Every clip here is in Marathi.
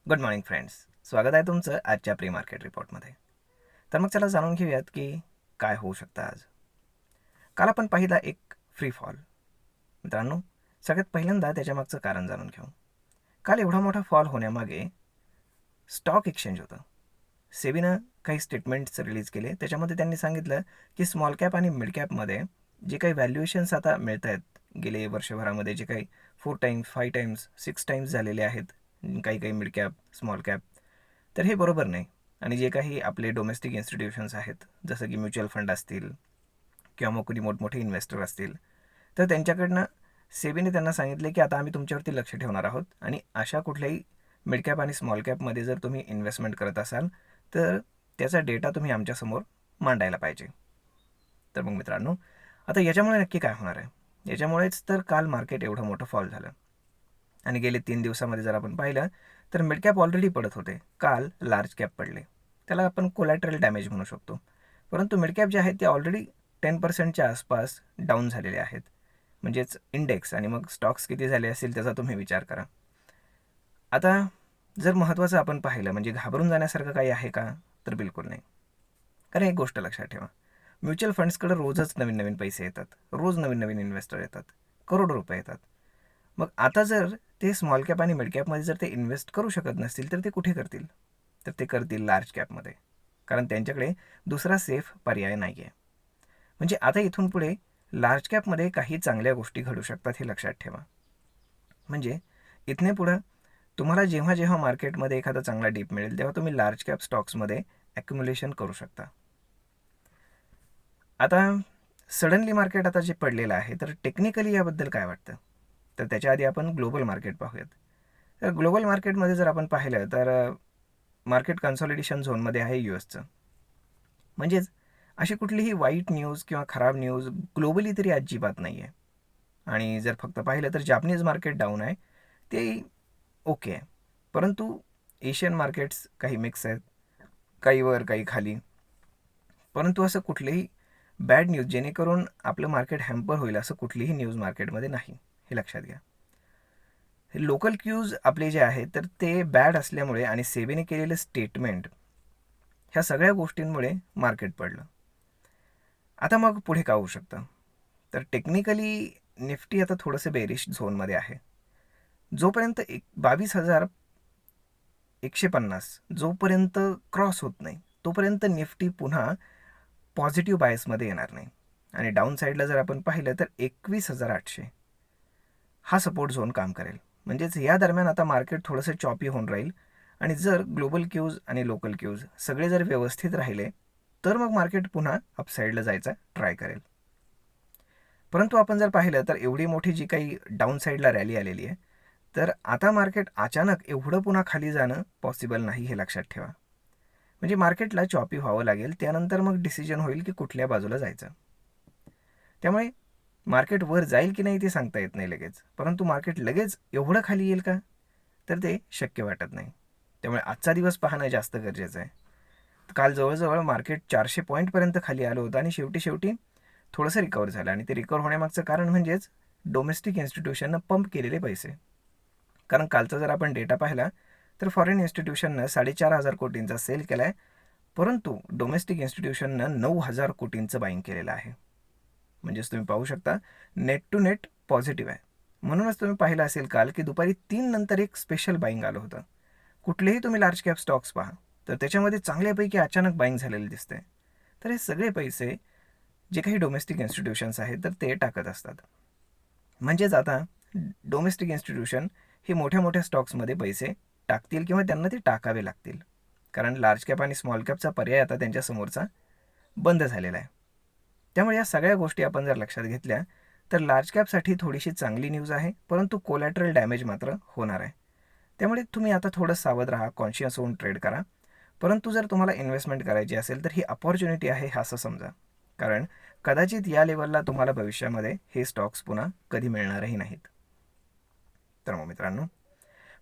Good morning friends. स्वागत आहे तुमचं आजच्या प्री मार्केट रिपोर्टमध्ये. तर मग चला जाणून घेऊयात की काय होऊ शकतं आज. काल आपण पाहिला एक फ्री फॉल. मित्रांनो, सगळ्यात पहिल्यांदा त्याच्यामागचं कारण जाणून घेऊ. काल एवढा मोठा फॉल होण्यामागे स्टॉक एक्सचेंज होतं. सेबीनं काही स्टेटमेंट्स रिलीज केले. त्याच्यामध्ये त्यांनी सांगितलं की स्मॉल कॅप आणि मिड कॅपमध्ये जे काही व्हॅल्युएशन्स आता मिळत आहेत, गेले वर्षभरामध्ये जे काही 4 टाइम्स 5 टाइम्स 6 टाइम्स झालेले आहेत, काही काही मिड कॅप स्मॉल कॅप, तर हे बरोबर नाही. आणि जे काही आपले डोमेस्टिक इन्स्टिट्यूशन्स आहेत, जसं की म्युच्युअल फंड असतील किंवा मग कोणी मोठमोठे इन्व्हेस्टर असतील, तर त्यांच्याकडनं सेबीने त्यांना सांगितले की आता आम्ही तुमच्यावरती लक्ष ठेवणार आहोत आणि अशा कुठल्याही मिड कॅप आणि स्मॉल कॅपमध्ये जर तुम्ही इन्व्हेस्टमेंट करत असाल तर त्याचा डेटा तुम्ही आमच्यासमोर मांडायला पाहिजे. तर मग मित्रांनो, आता याच्यामुळे नक्की काय होणार आहे? याच्यामुळेच तर काल मार्केट एवढं मोठं फॉल झालं. आणि गेले 3 दिवसामध्ये जर आपण पाहिलं तर मिड कॅप ऑलरेडी पडत होते. काल लार्ज कॅप पडले. त्याला आपण कोलॅटरल डॅमेज म्हणू शकतो. परंतु मिड कॅप जे आहेत ते ऑलरेडी 10%च्या आसपास डाऊन झालेले आहेत. म्हणजेच इंडेक्स आणि मग स्टॉक्स किती झाले असतील त्याचा तुम्ही विचार करा. आता जर महत्त्वाचं आपण पाहिलं म्हणजे घाबरून जाण्यासारखं काही आहे का? तर बिलकुल नाही. कारण एक गोष्ट लक्षात ठेवा, म्युच्युअल फंड्सकडे रोजच नवीन नवीन पैसे येतात, रोज नवीन नवीन इन्व्हेस्टर येतात, करोडो रुपये येतात. मग आता जर ते स्मॉल कॅप आणि मिड कॅपमध्ये जर ते इन्व्हेस्ट करू शकत नसतील तर ते कुठे करतील? तर ते करतील लार्ज कॅपमध्ये, कारण त्यांच्याकडे दुसरा सेफ पर्याय नाही आहे. म्हणजे आता इथून पुढे लार्ज कॅपमध्ये काही चांगल्या गोष्टी घडू शकतात हे लक्षात ठेवा. म्हणजे इथने पुढं तुम्हाला जेव्हा जेव्हा मार्केटमध्ये एखादा चांगला डीप मिळेल तेव्हा तुम्ही लार्ज कॅप स्टॉक्समध्ये ॲक्युम्युलेशन करू शकता. आता सडनली मार्केट आता जे पडलेलं आहे तर टेक्निकली याबद्दल काय वाटतं? तर त्याच्या आधी आपण ग्लोबल मार्केट पाहूयात. तर ग्लोबल मार्केटमध्ये जर आपण पाहिलं तर मार्केट कन्सॉलिडेशन झोनमध्ये आहे US. म्हणजेच अशी कुठलीही वाईट न्यूज किंवा खराब न्यूज ग्लोबली तरी अजिबात नाही आहे. आणि जर फक्त पाहिलं तर जापनीज मार्केट डाऊन आहे, ते ओके आहे. परंतु एशियन मार्केट्स काही मिक्स आहेत, काही वर काही खाली. परंतु असं कुठलेही बॅड न्यूज जेणेकरून आपलं मार्केट हॅम्पर होईल असं कुठलीही न्यूज मार्केटमध्ये नाही, हे लक्षात घ्या. हे लोकल क्यूज आपले जे आहेत तर ते बॅड असल्यामुळे आणि सेबीने केलेलं स्टेटमेंट, ह्या सगळ्या गोष्टींमुळे मार्केट पडलं. आता मग पुढे काय होऊ शकतं? तर टेक्निकली निफ्टी आता थोडंसं बेरिश झोनमध्ये आहे. जोपर्यंत 22,150 जोपर्यंत क्रॉस होत नाही तोपर्यंत निफ्टी पुन्हा पॉझिटिव्ह बायसमध्ये येणार नाही. आणि डाऊन साईडला जर आपण पाहिलं तर 21,800 हा सपोर्ट झोन काम करेल. म्हणजेच या दरम्यान आता मार्केट थोडंसं चॉपी होऊन राहील. आणि जर ग्लोबल क्यूज आणि लोकल क्यूज सगळे जर व्यवस्थित राहिले तर मग मार्केट पुन्हा अपसाईडला जायचा ट्राय करेल. परंतु आपण जर पाहिलं तर एवढी मोठी जी काही डाऊन साईडला रॅली आलेली आहे, तर आता मार्केट अचानक एवढं पुन्हा खाली जाणं पॉसिबल नाही, हे लक्षात ठेवा. म्हणजे मार्केटला चॉपी व्हावं लागेल, त्यानंतर मग डिसिजन होईल की कुठल्या बाजूला जायचं. त्यामुळे मार्केट वर जाईल की नाही ते सांगता येत नाही लगेच, परंतु मार्केट लगेच एवढं खाली येईल का? तर ते शक्य वाटत नाही. त्यामुळे आजचा दिवस पाहणं जास्त गरजेचं आहे. काल जवळजवळ मार्केट 400 पॉईंटपर्यंत खाली आलं होतं आणि शेवटी थोडंसं रिकवर झालं. आणि ते रिकवर होण्यामागचं कारण म्हणजेच डोमेस्टिक इन्स्टिट्यूशननं पंप केलेले पैसे. कारण कालचा जर आपण डेटा पाहिला तर फॉरेन इन्स्टिट्यूशननं 4,500 कोटींचा सेल केला आहे, परंतु डोमेस्टिक इन्स्टिट्यूशननं 9,000 कोटींचं बाईंग केलेलं आहे. म्हणजेच तुम्ही पाहू शकता नेट टू नेट पॉझिटिव्ह आहे. म्हणूनच तुम्ही पाहिलं असेल काल की दुपारी 3 नंतर एक स्पेशल बाईंग आलं होतं. कुठलेही तुम्ही लार्ज कॅप स्टॉक्स पहा तर त्याच्यामध्ये चांगल्यापैकी अचानक बाईंग झालेले दिसते. तर हे सगळे पैसे जे काही डोमेस्टिक इन्स्टिट्यूशन्स आहेत तर ते टाकत असतात. म्हणजेच आता डोमेस्टिक इन्स्टिट्यूशन हे मोठ्या मोठ्या स्टॉक्समध्ये पैसे टाकतील किंवा त्यांना ते टाकावे लागतील, कारण लार्ज कॅप आणि स्मॉल कॅपचा पर्याय आता त्यांच्यासमोरचा बंद झालेला आहे. त्यामुळे या सगळ्या गोष्टी आपण जर लक्षात घेतल्या तर लार्ज कॅपसाठी थोडीशी चांगली न्यूज आहे, परंतु कोलॅटरल डॅमेज मात्र होणार आहे. त्यामुळे तुम्ही आता थोडं सावध राहा, कॉन्शियस होऊन ट्रेड करा. परंतु जर तुम्हाला इन्व्हेस्टमेंट करायची असेल तर ही अपॉर्च्युनिटी आहे असं समजा, कारण कदाचित या लेवलला तुम्हाला भविष्यामध्ये हे स्टॉक्स पुन्हा कधी मिळणारही नाहीत. तर मग मित्रांनो,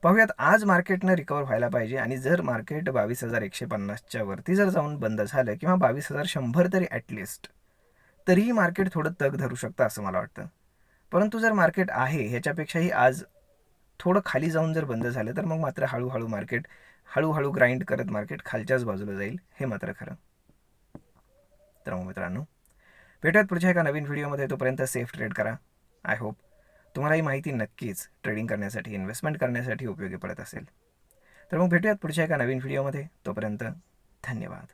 पाहूयात आज मार्केटनं रिकवर व्हायला पाहिजे. आणि जर मार्केट 22,150च्या वरती जर जाऊन बंद झालं किंवा 22,100 तरी ॲटलिस्ट, तरीही मार्केट थोडं तग धरू शकतं असं मला वाटतं. परंतु जर मार्केट आहे ह्याच्यापेक्षाही आज थोडं खाली जाऊन जर बंद झालं तर मग मात्र हळूहळू ग्राइंड करत मार्केट खालच्याच बाजूला जाईल, हे मात्र खरं. तर मग मित्रांनो, भेटूयात पुढच्या एका नवीन व्हिडिओमध्ये. तोपर्यंत सेफ ट्रेड करा. आय होप तुम्हाला ही माहिती नक्कीच ट्रेडिंग करण्यासाठी, इन्व्हेस्टमेंट करण्यासाठी उपयोगी पडत असेल. तर मग भेटूयात पुढच्या एका नवीन व्हिडिओमध्ये. तोपर्यंत धन्यवाद.